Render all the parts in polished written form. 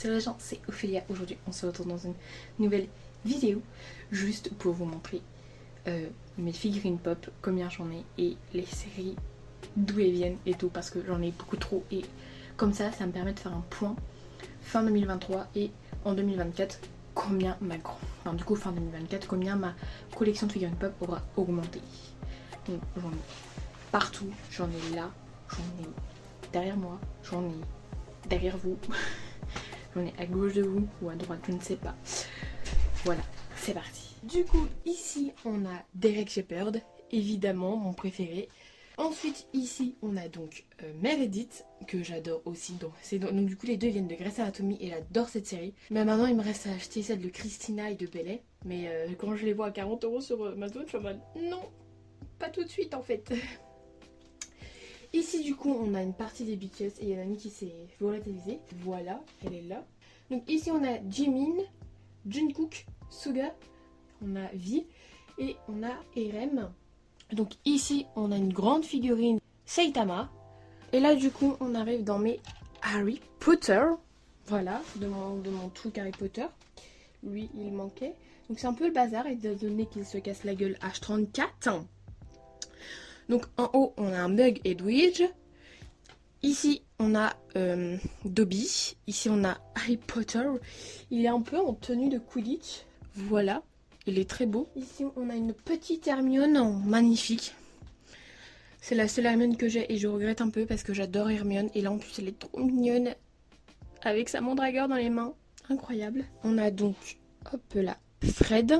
salut les gens, c'est Ophélia. Aujourd'hui on se retrouve dans une nouvelle vidéo juste pour vous montrer mes figurines pop, combien j'en ai et les séries, d'où elles viennent et tout, parce que j'en ai beaucoup trop et comme ça me permet de faire un point fin 2023 et en 2024 combien fin 2024 combien ma collection de figurines pop aura augmenté. Donc j'en ai partout, j'en ai là, j'en ai derrière moi, j'en ai derrière vous, j'en ai à gauche de vous ou à droite, je ne sais pas. Voilà, c'est parti. Du coup, ici on a Derek Shepherd, évidemment mon préféré. Ensuite, ici on a donc Meredith, que j'adore aussi. Donc du coup, les deux viennent de Grey's Anatomy et j'adore cette série. Mais maintenant, il me reste à acheter celle de Christina et de Bailey. Mais quand je les vois à 40 € sur Amazon, je suis en mode non, pas tout de suite en fait. Ici du coup on a une partie des BTS et il y en a une qui s'est volatilisée. Voilà, elle est là. Donc ici on a Jimin, Jungkook, Suga, on a V et on a RM. Donc ici on a une grande figurine Saitama. Et là du coup on arrive dans mes Harry Potter. Voilà, de mon truc Harry Potter. Lui il manquait. Donc c'est un peu le bazar étant donné qu'il se casse la gueule H34. Donc en haut on a un Mug Edwidge. Ici on a Dobby. Ici on a Harry Potter. Il est un peu en tenue de Quidditch. Voilà, il est très beau. Ici on a une petite Hermione magnifique. C'est la seule Hermione que j'ai et je regrette un peu parce que j'adore Hermione. Et là en plus elle est trop mignonne avec sa mandragore dans les mains. Incroyable. On a donc, hop là, Fred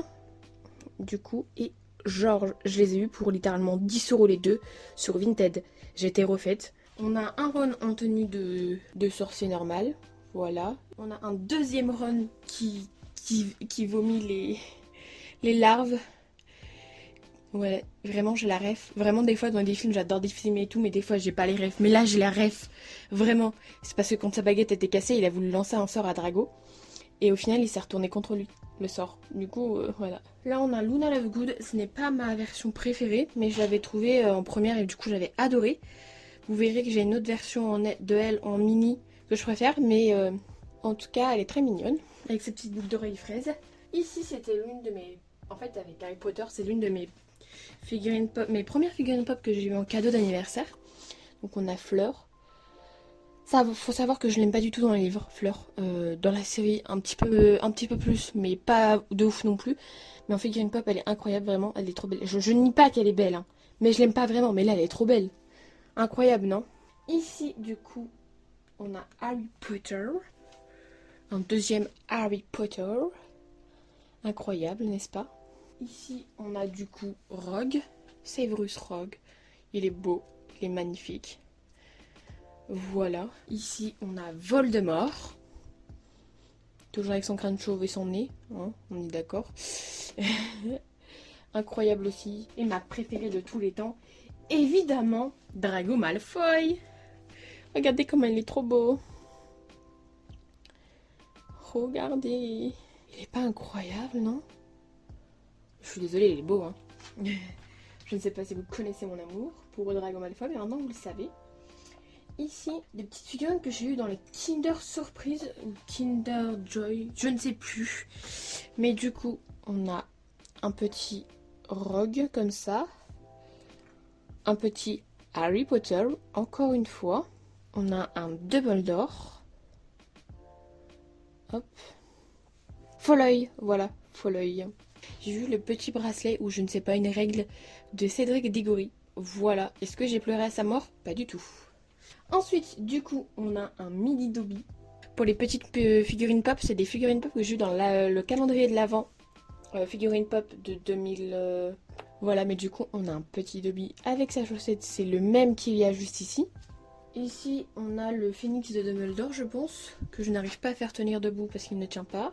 du coup et George, je les ai eus pour littéralement 10 € les deux sur Vinted. J'ai été refaite. On a un Ron en tenue de sorcier normal. Voilà. On a un deuxième Ron qui vomit les larves. Ouais, vraiment j'ai la ref. Vraiment des fois dans des films j'adore des films et tout, mais des fois j'ai pas les refs. Mais là j'ai la ref. Vraiment. C'est parce que quand sa baguette était cassée, il a voulu lancer un sort à Drago. Et au final il s'est retourné contre lui. Le sort. Du coup, voilà. Là, on a Luna Lovegood. Ce n'est pas ma version préférée, mais je l'avais trouvée en première et du coup, j'avais adoré. Vous verrez que j'ai une autre version de elle en mini que je préfère, mais en tout cas, elle est très mignonne. Avec ses petites boucles d'oreilles fraises. Ici, c'était l'une de mes... En fait, avec Harry Potter, c'est l'une de mes figurines pop, mes premières figurines pop que j'ai eu en cadeau d'anniversaire. Donc, on a Fleur. Ça, faut savoir que je l'aime pas du tout dans les livres, Fleur. Dans la série, un petit peu plus, mais pas de ouf non plus. Mais en figurine pop, elle est incroyable, vraiment. Elle est trop belle. Je nie pas qu'elle est belle, hein, mais je l'aime pas vraiment. Mais là, elle est trop belle. Incroyable, non? Ici, du coup, on a Harry Potter. Un deuxième Harry Potter. Incroyable, n'est-ce pas? Ici, on a du coup Rogue. Severus Rogue. Il est beau, il est magnifique. Voilà, ici on a Voldemort. Toujours avec son crâne chauve et son nez, hein, on est d'accord. Incroyable aussi. Et ma préférée de tous les temps, évidemment, Drago Malfoy. Regardez comme elle est trop beau. Regardez. Il est pas incroyable, non? Je suis désolée, il est beau, hein. Je ne sais pas si vous connaissez mon amour pour Drago Malfoy, mais maintenant vous le savez. Ici, des petites figurines que j'ai eues dans les Kinder Surprise ou Kinder Joy, je ne sais plus. Mais du coup, on a un petit Rogue comme ça. Un petit Harry Potter, encore une fois. On a un Dumbledore. Hop. Folleuil, voilà, Folleuil. J'ai vu le petit bracelet ou je ne sais pas, une règle de Cédric Diggory. Voilà. Est-ce que j'ai pleuré à sa mort? Pas du tout. Ensuite, du coup, on a un midi Dobby. Pour les petites figurines pop, c'est des figurines pop que j'ai eu dans le calendrier de l'Avent. Figurine pop de 2000... Voilà, mais du coup, on a un petit Dobby avec sa chaussette. C'est le même qu'il y a juste ici. Ici, on a le phénix de Dumbledore, je pense, que je n'arrive pas à faire tenir debout parce qu'il ne tient pas.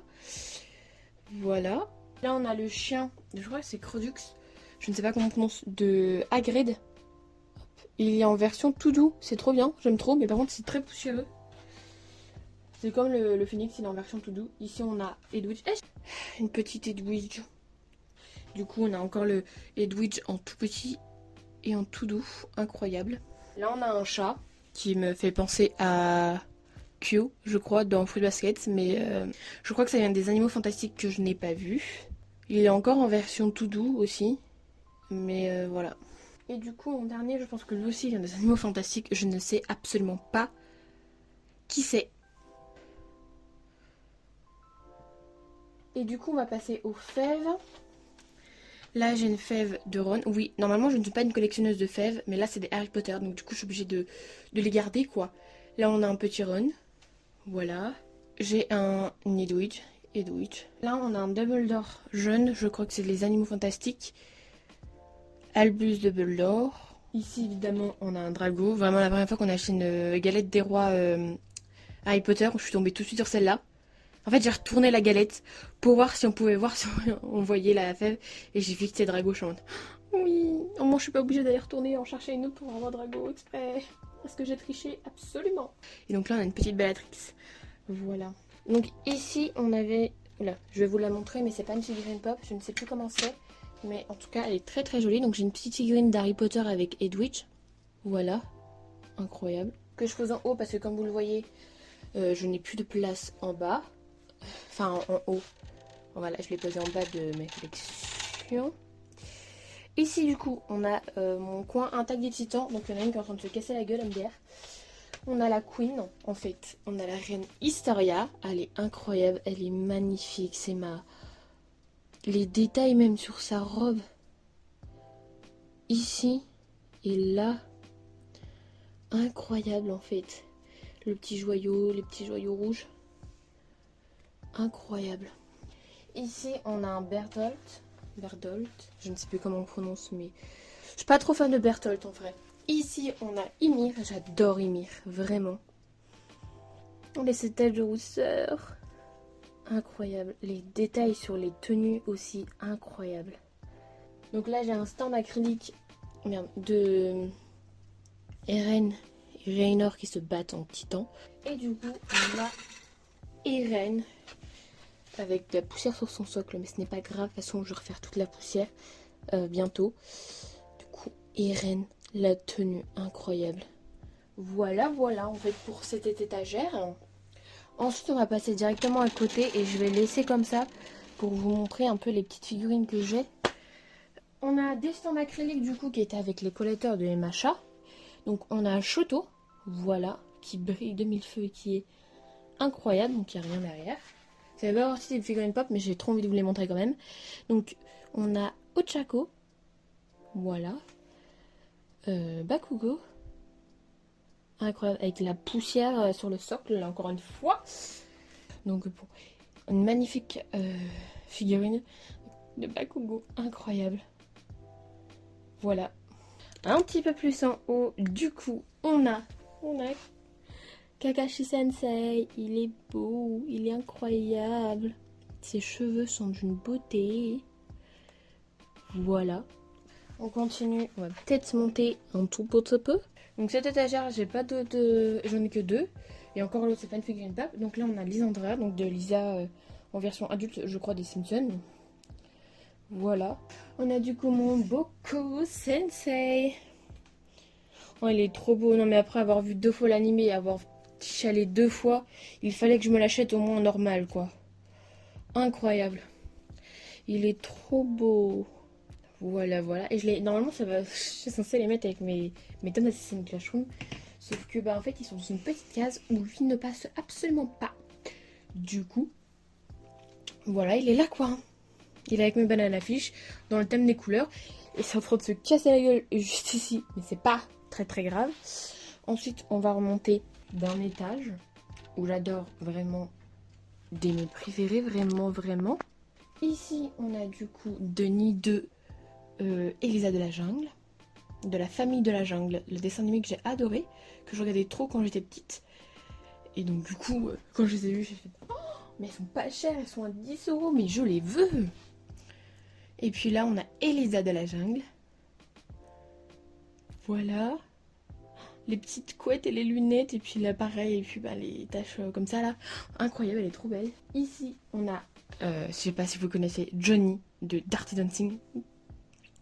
Voilà. Là, on a le chien, je crois que c'est Crodux, je ne sais pas comment on prononce, de Hagrid. Il est en version tout doux, c'est trop bien, j'aime trop, mais par contre c'est très poussiéreux. C'est comme le phénix, il est en version tout doux. Ici on a Edwidge, une petite Edwidge. Du coup on a encore le Edwidge en tout petit et en tout doux, incroyable. Là on a un chat qui me fait penser à Kyo, je crois, dans Fruit Basket, mais je crois que ça vient des Animaux Fantastiques que je n'ai pas vu. Il est encore en version tout doux aussi, mais voilà. Et du coup, mon dernier, je pense que lui aussi vient des Animaux Fantastiques, je ne sais absolument pas qui c'est. Et du coup, on va passer aux fèves. Là, j'ai une fève de Ron. Oui, normalement, je ne suis pas une collectionneuse de fèves, mais là, c'est des Harry Potter, donc du coup, je suis obligée de les garder, quoi. Là, on a un petit Ron. Voilà. J'ai un Edwidge. Là, on a un Dumbledore jeune. Je crois que c'est les Animaux Fantastiques. Albus Dumbledore. Ici, évidemment, on a un Drago. Vraiment, la première fois qu'on a acheté une galette des rois Harry Potter, je suis tombée tout de suite sur celle-là. En fait, j'ai retourné la galette pour voir si on pouvait voir si on voyait la fève. Et j'ai vu que c'était Drago. Je suis en mode, oui, au moins je suis pas obligée d'aller retourner en chercher une autre pour avoir Drago exprès. Est-ce que j'ai triché? Absolument. Et donc là, on a une petite Bellatrix. Voilà. Donc ici, on avait... Oula, je vais vous la montrer, mais c'est pas une figurine pop. Je ne sais plus comment c'est. Mais en tout cas, elle est très très jolie. Donc j'ai une petite figurine d'Harry Potter avec Edwidge. Voilà. Incroyable. Que je pose en haut parce que comme vous le voyez, je n'ai plus de place en bas. Enfin, en haut. Voilà, je l'ai posé en bas de ma collection. Ici, du coup, on a mon coin intact des titans. Donc, il y en a une qui est en train de se casser la gueule, MDR. On a la queen, en fait. On a la reine Historia. Elle est incroyable. Elle est magnifique. C'est ma... Les détails même sur sa robe. Ici et là. Incroyable, en fait. Le petit joyau, les petits joyaux rouges. Incroyable. Ici, on a un Bertholdt. Je ne sais plus comment on prononce, mais je suis pas trop fan de Bertholdt en vrai. Ici, on a Ymir. J'adore Ymir, vraiment. On a cette tache de rousseur. Incroyable. Les détails sur les tenues aussi, incroyables. Donc là, j'ai un stand acrylique de Eren et Raynor qui se battent en titan. Et du coup, on a Eren avec de la poussière sur son socle, mais ce n'est pas grave, de toute façon je vais refaire toute la poussière bientôt. Du coup, Eren, la tenue incroyable. Voilà en fait pour cette étagère. Ensuite on va passer directement à côté et je vais laisser comme ça pour vous montrer un peu les petites figurines que j'ai. On a des stands acryliques du coup qui étaient avec les collecteurs de MHA. Donc on a un Shoto, voilà, qui brille de mille feux et qui est incroyable, donc il n'y a rien derrière. C'est pas partie des figurines pop, mais j'ai trop envie de vous les montrer quand même. Donc, on a Ochako. Voilà. Bakugo. Incroyable. Avec la poussière sur le socle, là, encore une fois. Donc, bon, une magnifique figurine de Bakugo. Incroyable. Voilà. Un petit peu plus en haut, du coup, on a Kakashi Sensei, il est beau, il est incroyable. Ses cheveux sont d'une beauté. Voilà. On continue. On va peut-être monter un tout petit peu. Donc cette étagère, j'ai pas j'en ai que deux. Et encore l'autre, c'est pas une figurine pape. Donc là, on a Lysandra, donc de Lisa en version adulte, je crois, des Simpsons. Voilà. On a du coup mon Boko Sensei. Oh, il est trop beau. Non, mais après avoir vu 2 fois l'animé et avoir chialé 2 fois, il fallait que je me l'achète au moins normal, quoi. Incroyable. Il est trop beau. Voilà. Et normalement, je suis censée les mettre avec mes tomes d'Assassin's Classroom. Sauf que, bah, en fait, ils sont dans une petite case où lui ne passe absolument pas. Du coup, voilà, il est là, quoi. Il est avec mes bananes à fiche dans le thème des couleurs. Et c'est en train de se casser la gueule juste ici. Mais c'est pas très grave. Ensuite, on va remonter d'un étage où j'adore vraiment des mes préférés, vraiment. Ici, on a du coup Denis de Elisa de la jungle, de la famille de la jungle, le dessin animé que j'ai adoré, que je regardais trop quand j'étais petite. Et donc du coup, quand je les ai vus, j'ai fait oh, mais elles sont pas chères, elles sont à 10 €, mais je les veux. Et puis là, on a Elisa de la jungle. Voilà. Les petites couettes et les lunettes, et puis là pareil, et puis bah, les taches comme ça là. Incroyable, elle est trop belle. Ici, on a, je sais pas si vous connaissez, Johnny de Dirty Dancing.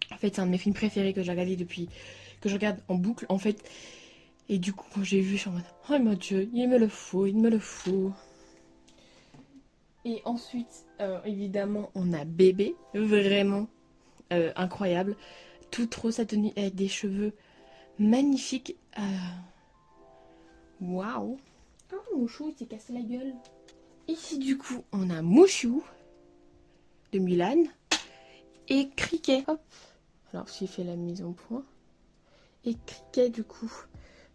En fait, c'est un de mes films préférés que j'ai regardé depuis, que je regarde en boucle. En fait, Et du coup, quand j'ai vu, je suis en mode oh mon dieu, il me le faut, il me le faut. Et ensuite, évidemment, on a bébé, vraiment incroyable. Tout trop sa tenue avec des cheveux magnifiques. Waouh! Oh, Mouchou, il s'est cassé la gueule. Ici, du coup, on a Mouchou de Mulan et Cricket. Hop. Alors, j'ai fait la mise en point. Et Cricket, du coup,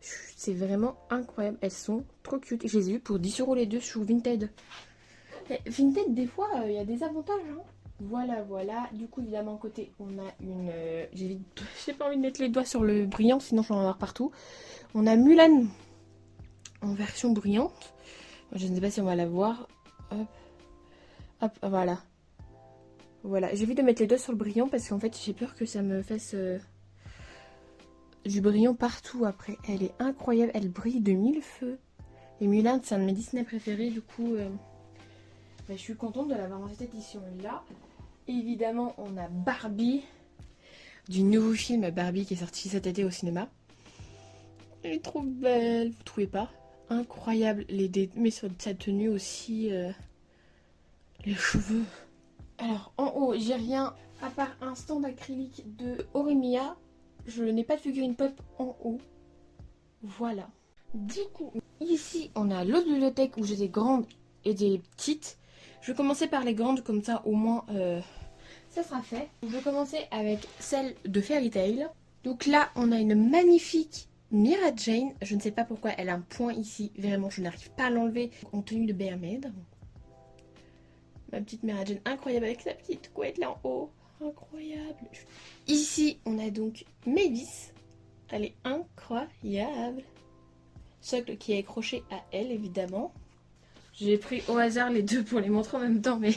c'est vraiment incroyable. Elles sont trop cute. Je les ai eues pour 10 € les deux sur Vinted. Et Vinted, des fois, il y a des avantages. Hein. Voilà, voilà. Du coup, évidemment, côté, on a une... j'ai pas envie de mettre les doigts sur le brillant, sinon j'en vais en avoir partout. On a Mulan en version brillante. Je ne sais pas si on va la voir. Hop. Hop, voilà. Voilà, j'ai envie de mettre les doigts sur le brillant parce qu'en fait, j'ai peur que ça me fasse du brillant partout après. Elle est incroyable, elle brille de mille feux. Et Mulan, c'est un de mes Disney préférés, du coup, je suis contente de l'avoir dans cette édition-là. Évidemment, on a Barbie, du nouveau film Barbie qui est sorti cet été au cinéma. Elle est trop belle, vous trouvez pas? Incroyable, mais sur sa tenue aussi, les cheveux. Alors, en haut, j'ai rien à part un stand acrylique de Orimiya. Je n'ai pas de figurine pop en haut. Voilà. Du coup, ici, on a l'autre bibliothèque où j'ai des grandes et des petites. Je vais commencer par les grandes, comme ça, au moins, ça sera fait. Je vais commencer avec celle de Fairy Tail. Donc là, on a une magnifique Mira Jane. Je ne sais pas pourquoi elle a un point ici. Vraiment, je n'arrive pas à l'enlever en tenue de mermaid. Ma petite Mira Jane incroyable avec sa petite couette là en haut. Incroyable. Ici, on a donc Mavis. Elle est incroyable. Socle qui est accroché à elle, évidemment. J'ai pris au hasard les deux pour les montrer en même temps, mais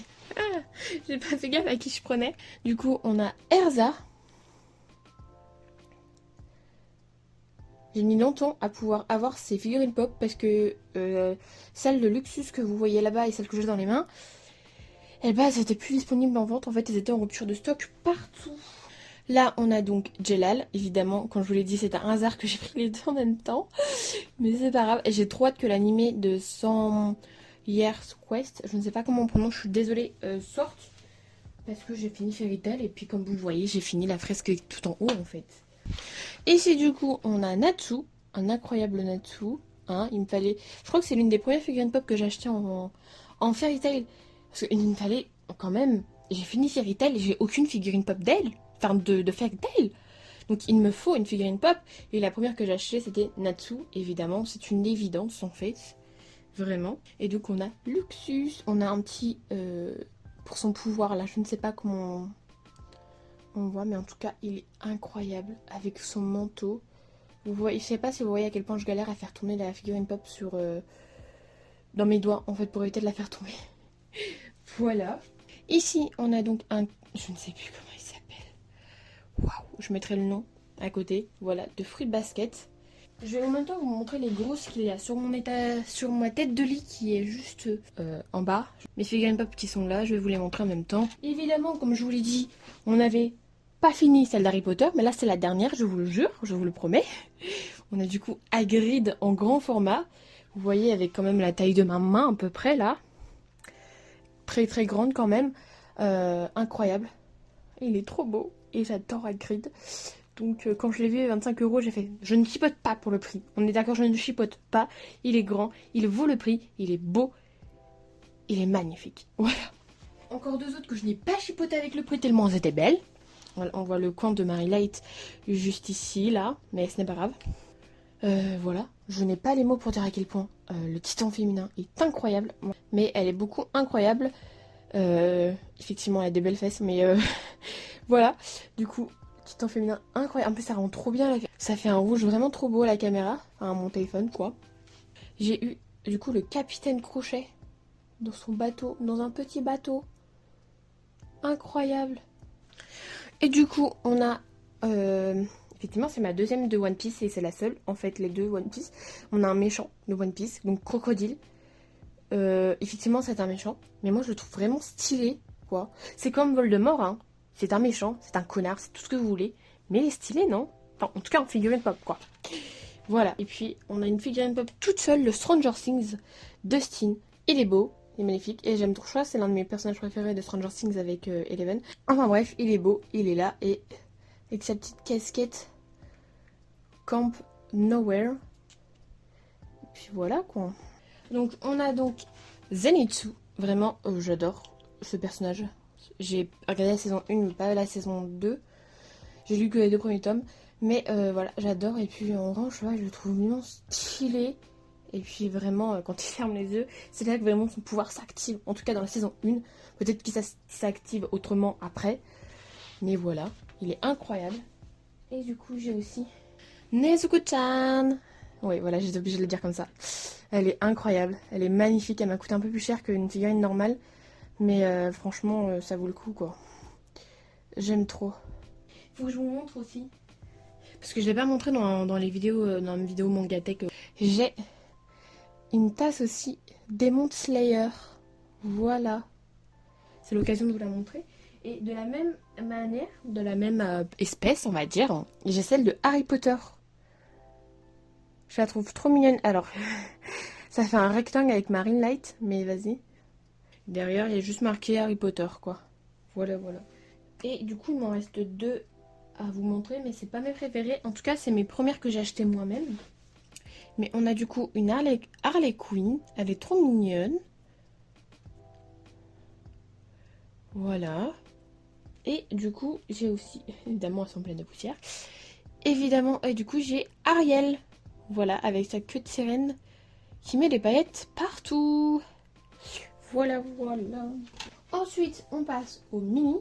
j'ai pas fait gaffe à qui je prenais. Du coup, on a Erza. J'ai mis longtemps à pouvoir avoir ces figurines pop parce que celle de Luxus que vous voyez là-bas et celle que j'ai dans les mains, eh ben, elles étaient plus disponibles en vente. En fait, elles étaient en rupture de stock partout. Là, on a donc Jelal. Évidemment, quand je vous l'ai dit, c'est un hasard que j'ai pris les deux en même temps. Mais c'est pas grave. Et j'ai trop hâte que l'animé de 100 Years Quest, je ne sais pas comment on prononce, je suis désolée, sorte. Parce que j'ai fini Fairy Tail. Et puis, comme vous le voyez, j'ai fini la fresque tout en haut, en fait. Ici, du coup, on a Natsu. Un incroyable Natsu. Hein, il me fallait... Je crois que c'est l'une des premières figurines pop que j'ai achetées en Fairy Tail. Parce qu'il me fallait quand même... J'ai fini Fairy Tail et j'ai aucune figurine pop d'elle. Enfin, de Fairy Tail. Donc il me faut une figurine pop. Et la première que j'ai achetée, c'était Natsu. Évidemment, c'est une évidence en fait. Vraiment. Et donc on a Luxus. On a un petit... pour son pouvoir là, je ne sais pas comment on voit. Mais en tout cas, il est incroyable. Avec son manteau. Vous voyez, je sais pas si vous voyez à quel point je galère à faire tourner la figurine pop sur... dans mes doigts en fait pour éviter de la faire tomber. Voilà. Ici, on a donc un... Je ne sais plus comment il s'appelle. Waouh, je mettrai le nom à côté. Voilà, de Fruit Basket. Je vais en même temps vous montrer les grosses qu'il y a sur sur ma tête de lit qui est juste en bas. Mes figurines pop qui sont là, je vais vous les montrer en même temps. Évidemment, comme je vous l'ai dit, on n'avait pas fini celle d'Harry Potter, mais là c'est la dernière, je vous le jure, je vous le promets. On a du coup Hagrid en grand format. Vous voyez avec quand même la taille de ma main à peu près là. Très très grande quand même. Incroyable. Il est trop beau. Et j'adore Hagrid. Donc quand je l'ai vu à 25 €, j'ai fait... Je ne chipote pas pour le prix. On est d'accord, je ne chipote pas. Il est grand, il vaut le prix, il est beau. Il est magnifique. Voilà. Encore deux autres que je n'ai pas chipoté avec le prix tellement elles étaient belles. Voilà, on voit le coin de Mary Light juste ici, là. Mais ce n'est pas grave. Voilà. Je n'ai pas les mots pour dire à quel point le titan féminin est incroyable. Mais elle est beaucoup incroyable. Effectivement, elle a des belles fesses, mais voilà. Du coup, titan féminin incroyable. En plus, ça rend trop bien. Ça fait un rouge vraiment trop beau à la caméra. Enfin, à mon téléphone, quoi. J'ai eu, du coup, le capitaine Crochet dans son bateau, dans un petit bateau. Incroyable. Et du coup, on a... effectivement, c'est ma deuxième de One Piece et c'est la seule, en fait, les deux One Piece. On a un méchant de One Piece, donc Crocodile. Effectivement, c'est un méchant, mais moi, je le trouve vraiment stylé, quoi. C'est comme Voldemort, hein. C'est un méchant, c'est un connard, c'est tout ce que vous voulez. Mais il est stylé, non? Enfin, en tout cas, en figurine pop, quoi. Voilà. Et puis, on a une figurine pop toute seule, le Stranger Things, Dustin. Il est beau, il est magnifique. Et j'aime trop ça, c'est l'un de mes personnages préférés de Stranger Things avec Eleven. Enfin bref, il est beau, il est là. Et avec sa petite casquette Camp Nowhere. Et puis voilà quoi. Donc, on a donc Zenitsu. Vraiment, j'adore ce personnage. J'ai regardé la saison 1, mais pas la saison 2. J'ai lu que les 2 premiers tomes. Mais voilà, j'adore. Et puis en orange, je le trouve vraiment stylé. Et puis vraiment, quand il ferme les yeux, c'est là que vraiment son pouvoir s'active. En tout cas dans la saison 1. Peut-être qu'il s'active autrement après. Mais voilà, il est incroyable. Et du coup, j'ai aussi Nezuko-chan. Oui, voilà, j'étais obligée de le dire comme ça. Elle est incroyable. Elle est magnifique. Elle m'a coûté un peu plus cher qu'une figurine normale. Mais franchement, ça vaut le coup, quoi. J'aime trop. Faut que je vous montre aussi. Parce que je ne l'ai pas montré dans les vidéos, dans mes vidéos Mangatech. J'ai une tasse aussi Demon Slayer. Voilà. C'est l'occasion de vous la montrer. Et de la même manière, de la même espèce, on va dire, j'ai celle de Harry Potter. Je la trouve trop mignonne. Alors, ça fait un rectangle avec ma ring light, mais vas-y. Derrière, il y a juste marqué Harry Potter, quoi. Voilà, voilà. Et du coup, il m'en reste 2 à vous montrer, mais c'est pas mes préférées. En tout cas, c'est mes premières que j'ai achetées moi-même. Mais on a du coup une Harley Quinn. Elle est trop mignonne. Voilà. Et du coup, j'ai aussi... Évidemment, elles sont pleines de poussière. Évidemment, et du coup, j'ai Ariel. Voilà, avec sa queue de sirène qui met des paillettes partout. Voilà, voilà. Ensuite, on passe au mini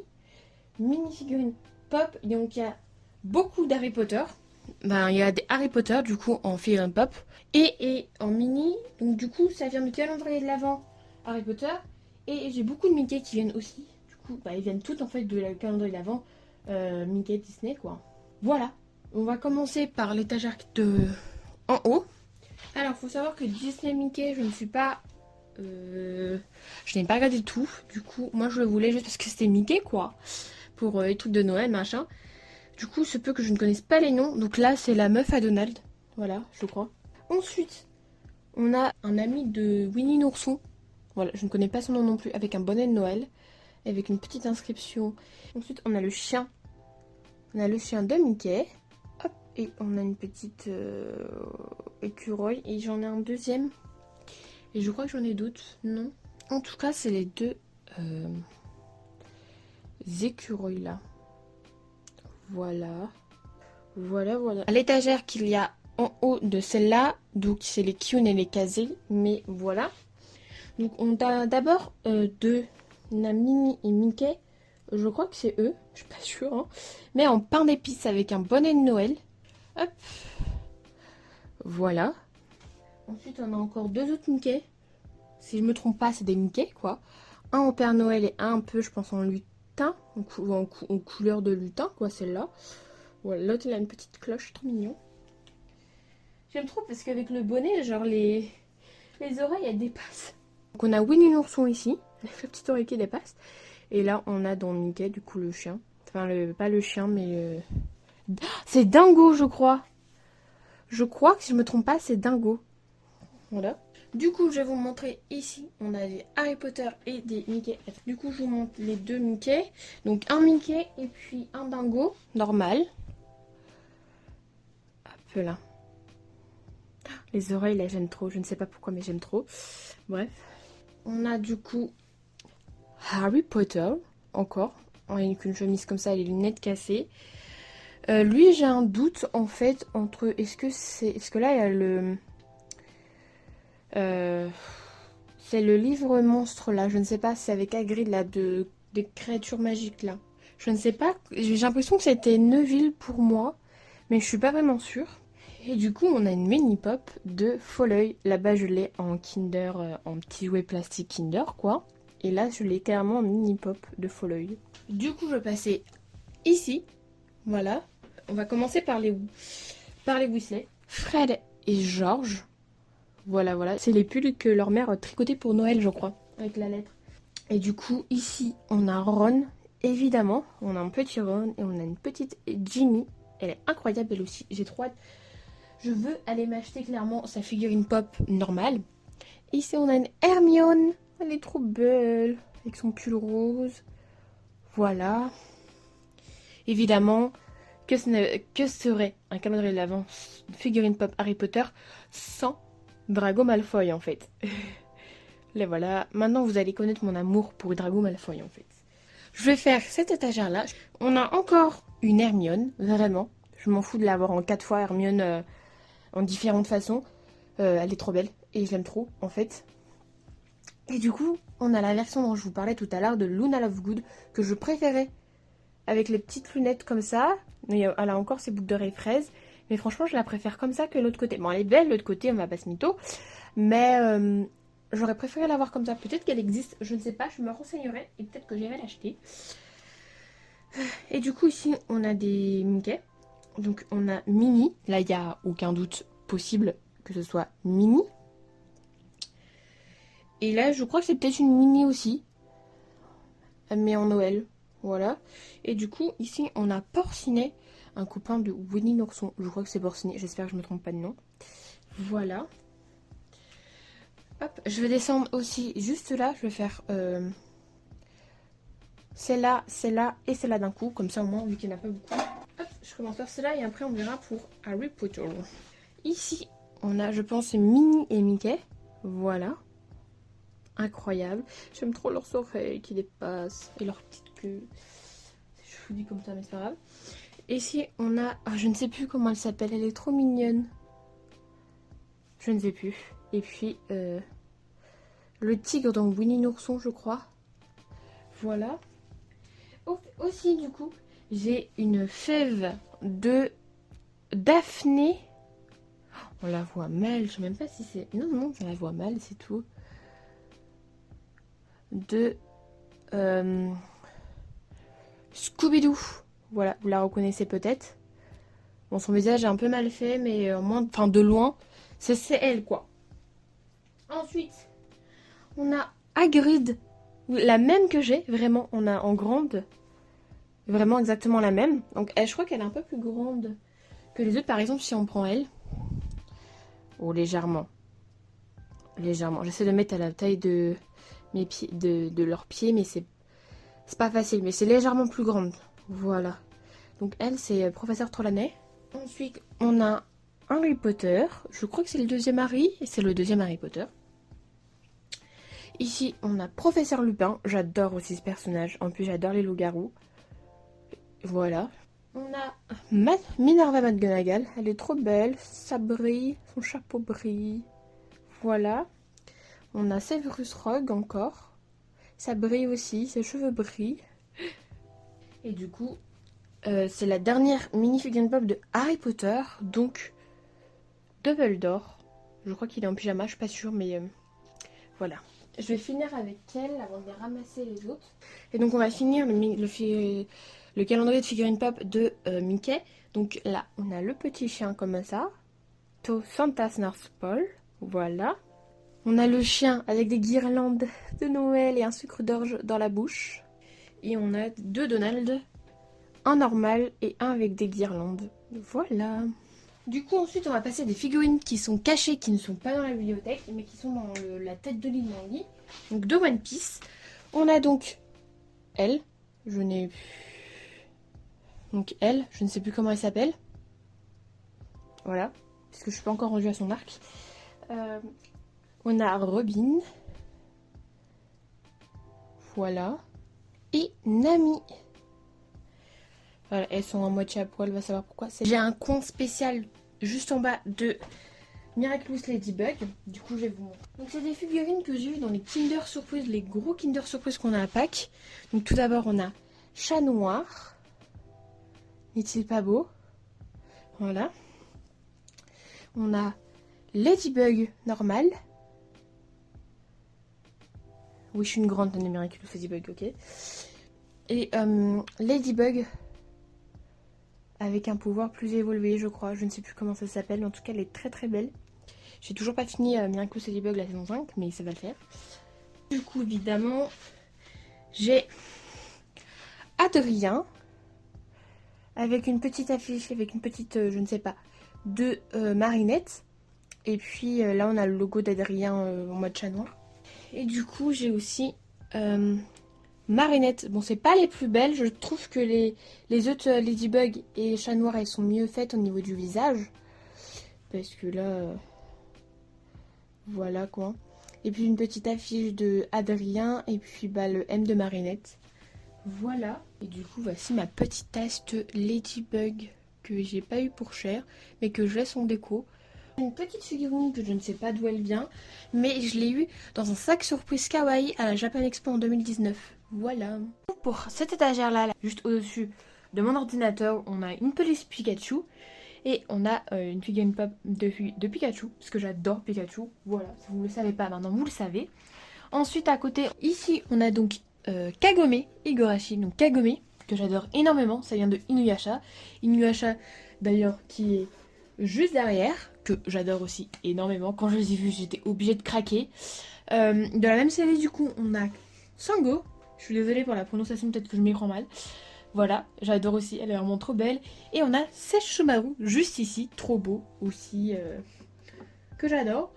figurines pop. Donc, il y a beaucoup d'Harry Potter. Ben, il y a des Harry Potter, du coup, en figurine pop. Et en mini. Donc, du coup, ça vient du calendrier de l'Avent Harry Potter. Et j'ai beaucoup de Mickey qui viennent aussi. Du coup, bah, ils viennent toutes, en fait, de la calendrier de l'Avent Mickey Disney, quoi. Voilà. On va commencer par l'étagère de en haut. Alors, faut savoir que Disney Mickey, je ne suis pas... je n'ai pas regardé tout. Du coup, moi, je le voulais juste parce que c'était Mickey, quoi. Pour les trucs de Noël, machin. Du coup, ce peut que je ne connaisse pas les noms. Donc là, c'est la meuf à Donald. Voilà, je crois. Ensuite, on a un ami de Winnie l'ourson. Voilà, je ne connais pas son nom non plus. Avec un bonnet de Noël. Avec une petite inscription. Ensuite, on a le chien. On a le chien de Mickey. Hop, et on a une petite écureuil. Et j'en ai un deuxième. Et je crois que j'en ai d'autres. Non. En tout cas, c'est les 2 écureuils là. Voilà. Voilà, voilà. À l'étagère qu'il y a en haut de celle-là, donc c'est les Kyun et les Kazé. Mais voilà. Donc on a d'abord 2. On a Minnie et Mickey. Je crois que c'est eux. Je suis pas sûre. Hein. Mais en pain d'épices avec un bonnet de Noël. Hop. Voilà. Ensuite, on a encore 2 autres Mickey. Si je me trompe pas, c'est des Mickey, quoi. Un en Père Noël et un peu, je pense, en lutin. En couleur de lutin, quoi, celle-là. Voilà, l'autre, il a une petite cloche, trop mignon. J'aime trop parce qu'avec le bonnet, genre, les oreilles, elles dépassent. Donc, on a Winnie l'ourson ici, avec la petite oreille qui dépasse. Et là, on a dans Mickey, du coup, le chien. Enfin, pas le chien, mais... C'est Dingo, je crois. Je crois que si je me trompe pas, c'est Dingo. Voilà. Du coup, je vais vous montrer ici. On a des Harry Potter et des Mickey. Du coup, je vous montre les 2 Mickey. Donc, un Mickey et puis un Dingo. Normal. Hop là. Les oreilles, là, j'aime trop. Je ne sais pas pourquoi, mais j'aime trop. Bref. On a du coup Harry Potter. Encore. Avec une chemise comme ça, les lunettes cassées. Lui, j'ai un doute, en fait, entre... Est-ce que là, il y a le... c'est le livre monstre là, je ne sais pas, c'est avec Hagrid là, des créatures magiques là. Je ne sais pas, j'ai l'impression que c'était Neville pour moi, mais je suis pas vraiment sûre. Et du coup, on a une mini pop de Folloy. Là-bas, je l'ai en Kinder, en petit jouet plastique Kinder quoi. Et là, je l'ai carrément en mini pop de Folloy. Du coup, je vais passer ici. Voilà. On va commencer par les Weasley. Fred et George. Voilà, voilà. C'est les pulls que leur mère a tricotés pour Noël, je crois, avec la lettre. Et du coup, ici, on a Ron, évidemment. On a un petit Ron et on a une petite Ginny. Elle est incroyable, elle aussi. J'ai trop hâte. je veux aller m'acheter clairement sa figurine pop normale. Ici, on a une Hermione. Elle est trop belle. Avec son pull rose. Voilà. Évidemment, que serait un calendrier de l'Avent figurine pop Harry Potter sans Drago Malfoy en fait. Là voilà, maintenant vous allez connaître mon amour pour Drago Malfoy en fait. Je vais faire cette étagère là. On a encore une Hermione, vraiment. Je m'en fous de l'avoir en 4 fois Hermione en différentes façons. Elle est trop belle et je l'aime trop en fait. Et du coup, on a la version dont je vous parlais tout à l'heure de Luna Lovegood que je préférais. Avec les petites lunettes comme ça. Elle a encore ses boucles d'oreilles fraises. Mais franchement, je la préfère comme ça que l'autre côté. Bon, elle est belle, l'autre côté, on va pas se mytho. Mais j'aurais préféré l'avoir comme ça. Peut-être qu'elle existe, je ne sais pas. Je me renseignerai et peut-être que j'irai l'acheter. Et du coup, ici, on a des Mickey. Donc, on a Minnie. Là, il n'y a aucun doute possible que ce soit Minnie. Et là, je crois que c'est peut-être une Minnie aussi. Mais en Noël. Voilà. Et du coup, ici, on a Porcinet, un copain de Winnie l'ourson. Je crois que c'est Porcinet. J'espère que je ne me trompe pas de nom. Voilà. Hop, je vais descendre aussi juste là. Je vais faire celle-là et celle-là d'un coup. Comme ça, au moins, vu qu'il n'y en a pas beaucoup. Hop, je commence par celle-là et après, on verra pour Harry Potter. Ici, on a, je pense, Minnie et Mickey. Voilà. Incroyable. J'aime trop leurs oreilles qui dépassent et leur petite queue. Je vous dis comme ça, mais c'est pas grave. Et ici, on a... Oh, je ne sais plus comment elle s'appelle. Elle est trop mignonne. Je ne sais plus. Et puis, le tigre dans Winnie l'ourson, je crois. Voilà. Aussi, du coup, j'ai une fève de Daphné. On la voit mal. Je sais même pas si c'est... Non, non, on la voit mal, c'est tout. De Scooby-Doo. Voilà, vous la reconnaissez peut-être. Bon, son visage est un peu mal fait, mais enfin de loin, c'est elle quoi. Ensuite, on a Hagrid, la même que j'ai, vraiment, on a en grande, vraiment exactement la même. Donc je crois qu'elle est un peu plus grande que les autres, par exemple si on prend elle. Oh, légèrement. Légèrement. J'essaie de mettre à la taille de mes pieds, de leurs pieds, mais c'est pas facile, mais c'est légèrement plus grande. Voilà. Donc elle, c'est Professeur Trelawney. Ensuite, on a Harry Potter. Je crois que c'est le deuxième Harry, et c'est le deuxième Harry Potter. Ici, on a Professeur Lupin. J'adore aussi ce personnage. En plus, j'adore les loups-garous. Voilà. On a Minerva McGonagall. Elle est trop belle. Ça brille. Son chapeau brille. Voilà. On a Severus Rogue encore. Ça brille aussi. Ses cheveux brillent. Et du coup, c'est la dernière mini-figurine pop de Harry Potter. Donc, Dumbledore. Je crois qu'il est en pyjama. Je suis pas sûre, mais voilà. Je vais finir avec elle avant de les ramasser les autres. Et donc, on va finir le calendrier de figurines pop de Mickey. Donc là, on a le petit chien comme ça. Santa's North Pole. Voilà. On a le chien avec des guirlandes de Noël et un sucre d'orge dans la bouche. Et on a 2 Donald. Un normal et un avec des guirlandes. Voilà. Du coup, ensuite, on va passer à des figurines qui sont cachées, qui ne sont pas dans la bibliothèque, mais qui sont dans la tête de l'île Mangy. Donc, de One Piece. On a donc elle. Donc, elle, je ne sais plus comment elle s'appelle. Voilà. Parce que je suis pas encore rendue à son arc. On a Robin. Voilà. Et Nami. Voilà, elles sont en moitié à poil, va savoir pourquoi. J'ai un coin spécial juste en bas de Miraculous Ladybug. Du coup, je vais vous montrer. Donc, c'est des figurines que j'ai eues dans les Kinder Surprise, les gros Kinder Surprise qu'on a à Pâques. Donc, tout d'abord, on a Chat Noir. N'est-il pas beau? Voilà. On a Ladybug normal. Oui, je suis une grande fan de Miraculous Ladybug, ok. Et Ladybug avec un pouvoir plus évolué, je crois. Je ne sais plus comment ça s'appelle, mais en tout cas, elle est très très belle. J'ai toujours pas fini Miraculous Ladybug la saison 5, mais ça va le faire. Du coup, évidemment, j'ai Adrien avec une petite affiche, avec une petite, je ne sais pas, de Marinette. Et puis là on a le logo d'Adrien en mode chat noir. Et du coup j'ai aussi Marinette. Bon, c'est pas les plus belles, je trouve que les autres Ladybug et chat noir elles sont mieux faites au niveau du visage. Parce que là, voilà quoi. Et puis une petite affiche de Adrien et puis bah, le M de Marinette. Voilà. Et du coup voici ma petite tasse de Ladybug que j'ai pas eu pour cher mais que je laisse en déco. Une petite figurine que je ne sais pas d'où elle vient, mais je l'ai eue dans un sac surprise kawaii à la Japan Expo en 2019. Voilà. Pour cette étagère là, juste au-dessus de mon ordinateur, on a une petite Pikachu et on a une figurine pop de Pikachu, parce que j'adore Pikachu. Voilà, si vous ne le savez pas maintenant, vous le savez. Ensuite à côté, ici on a donc Kagome Igarashi, donc Kagome que j'adore énormément, ça vient de Inuyasha. Inuyasha d'ailleurs qui est juste derrière, que j'adore aussi énormément. Quand je les ai vus, j'étais obligée de craquer. De la même série, du coup, on a Sango. Je suis désolée pour la prononciation, peut-être que je m'y prends mal. Voilà, j'adore aussi, elle est vraiment trop belle. Et on a Sesshomaru, juste ici, trop beau aussi, que j'adore.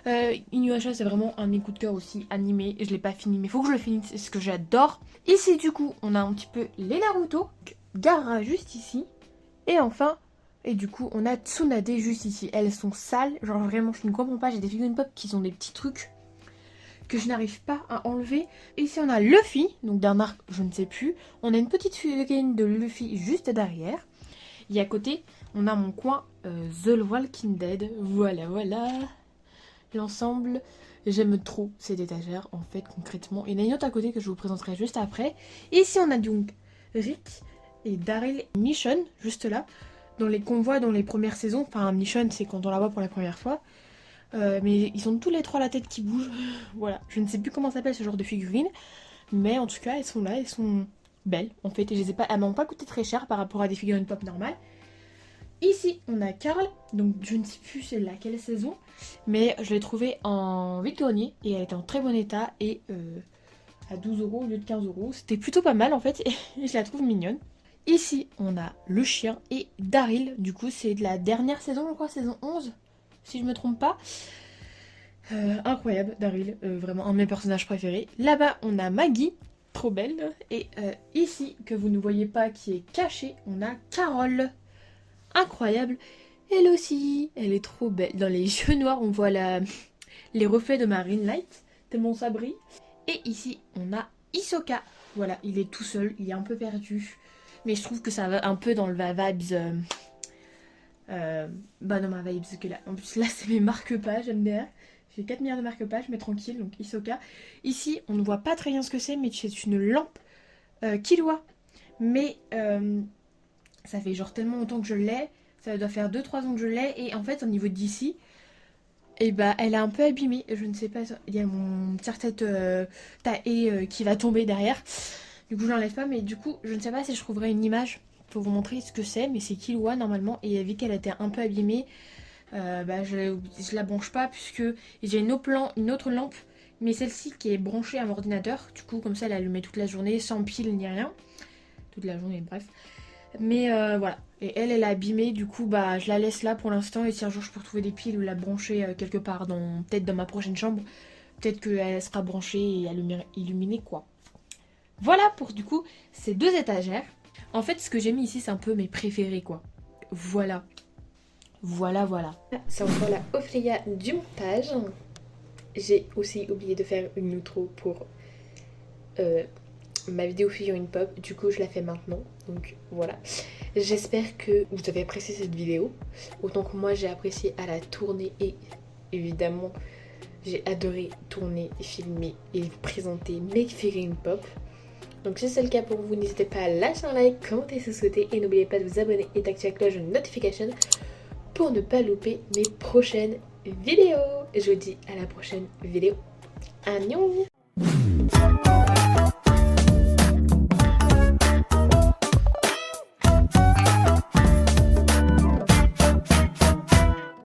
Inuyasha, c'est vraiment un de mes coups de cœur aussi, animé. Je l'ai pas fini, mais il faut que je le finisse, c'est ce que j'adore. Ici, du coup, on a un petit peu les Naruto. Gaara, juste ici. Et enfin... Et du coup, on a Tsunade juste ici. Elles sont sales. Genre vraiment, je ne comprends pas. J'ai des figurines pop qui ont des petits trucs que je n'arrive pas à enlever. Et ici, on a Luffy. Donc d'un arc, je ne sais plus. On a une petite figurine de Luffy juste derrière. Et à côté, on a mon coin The Walking Dead. Voilà, voilà. L'ensemble, j'aime trop cette étagère. En fait, concrètement. Il y en a une autre à côté que je vous présenterai juste après. Et ici, on a donc Rick et Daryl Michonne, juste là. Dans les convois dans les premières saisons, enfin Michonne c'est quand on la voit pour la première fois, mais ils ont tous les trois la tête qui bouge, voilà, je ne sais plus comment s'appelle ce genre de figurines, mais en tout cas elles sont là, elles sont belles en fait, et je les ai pas, elles m'ont pas coûté très cher par rapport à des figurines pop normales. Ici on a Carl, donc je ne sais plus c'est laquelle saison, mais je l'ai trouvée en vide-grenier et elle était en très bon état et à 12 € au lieu de 15 €, c'était plutôt pas mal en fait, et je la trouve mignonne. Ici, on a le chien et Daryl. Du coup, c'est de la dernière saison, je crois, saison 11, si je me trompe pas. Incroyable, Daryl, vraiment un de mes personnages préférés. Là-bas, on a Maggie, trop belle. Et ici, que vous ne voyez pas, qui est cachée, on a Carole. Incroyable. Elle aussi, elle est trop belle. Dans les yeux noirs, on voit les reflets de ma ring light, tellement ça brille. Et ici, on a Hisoka. Voilà, il est tout seul, il est un peu perdu. Mais je trouve que ça va un peu dans le vibes. Dans ma vibes. Que là, en plus, là, c'est mes marque-pages MDR. J'ai 4 milliards de marque-pages, mais tranquille. Donc, Hisoka. Ici, on ne voit pas très bien ce que c'est, mais c'est une lampe Killua. Mais ça fait genre tellement longtemps que je l'ai. Ça doit faire 2-3 ans que je l'ai. Et en fait, au niveau d'ici, et bah, elle est un peu abîmée. Je ne sais pas. Il y a mon tire-tête taillé qui va tomber derrière. Du coup, je l'enlève pas, mais du coup, je ne sais pas si je trouverai une image pour vous montrer ce que c'est, mais c'est Killua normalement, et vu qu'elle était un peu abîmée, je la branche pas, puisque j'ai une autre lampe, mais celle-ci qui est branchée à mon ordinateur, du coup, comme ça, elle allumait toute la journée, sans pile ni rien, toute la journée, bref. Mais voilà, et elle est abîmée, du coup, bah, je la laisse là pour l'instant, et si un jour je peux retrouver des piles ou la brancher quelque part, peut-être dans ma prochaine chambre, peut-être qu'elle sera branchée et illuminée, quoi. Voilà pour du coup ces deux étagères. En fait, ce que j'ai mis ici, c'est un peu mes préférés, quoi. Voilà. Voilà, voilà. C'est encore la Ophélia du montage. J'ai aussi oublié de faire une outro pour ma vidéo figurine pop. Du coup, je la fais maintenant. Donc voilà. J'espère que vous avez apprécié cette vidéo. Autant que moi, j'ai apprécié à la tourner. Et évidemment, j'ai adoré tourner, filmer et vous présenter mes figurines pop. Donc si c'est le cas pour vous, n'hésitez pas à lâcher un like, commenter si vous souhaitez et n'oubliez pas de vous abonner et d'activer la cloche de notification pour ne pas louper mes prochaines vidéos. Je vous dis à la prochaine vidéo. Annyeong.